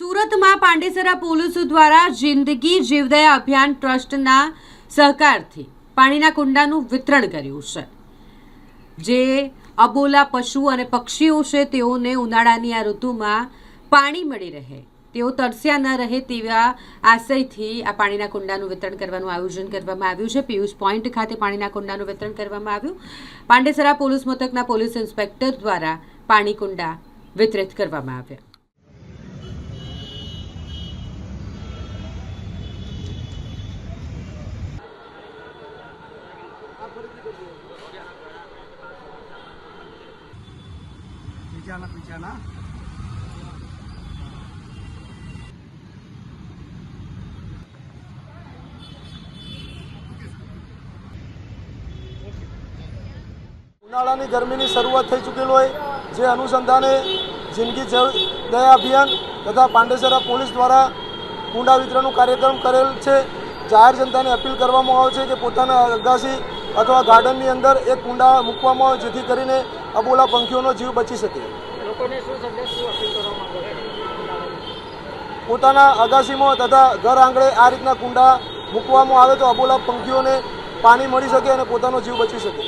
સુરતમાં પાંડેસરા પોલીસ દ્વારા જિંદગી જીવદયા અભિયાન ટ્રસ્ટના સહકારથી પાણીના કુંડાનું વિતરણ કર્યું છે। જે અબોલા પશુ અને પક્ષીઓ છે તેઓને ઉનાળાની આ ઋતુમાં પાણી મળી રહે, તેઓ તરસ્યા ન રહે તેવા આશયથી આ પાણીના કુંડાનું વિતરણ કરવાનું આયોજન કરવામાં આવ્યું છે। પિયુષ પોઈન્ટ ખાતે પાણીના કુંડાનું વિતરણ કરવામાં આવ્યું। પાંડેસરા પોલીસ મથકના પોલીસ ઇન્સ્પેક્ટર દ્વારા પાણી કુંડા વિતરિત કરવામાં આવ્યા। ઉનાળાની ગરમીની શરૂઆત થઈ ચૂકેલ હોય જે અનુસંધાને જિંદગી દયા અભિયાન તથા પાંડેસરા પોલીસ દ્વારા કુંડા વિતરણનો કાર્યક્રમ કરેલ છે। જાહેર જનતાને અપીલ કરવામાં આવે છે કે પોતાના અગાસી અથવા ગાર્ડનની અંદર એક કુંડા મૂકવામાં આવે જેથી કરીને અબોલા પંખીઓનો જીવ બચી શકે। લોકોને શું સંદેશ અપીલ કરવામાં આવે? પોતાના અગાસીમાં તથા ઘર આંગણે આ રીતના કુંડા મૂકવામાં આવે તો અબોલા પંખીઓને પાણી મળી શકે અને પોતાનો જીવ બચી શકે।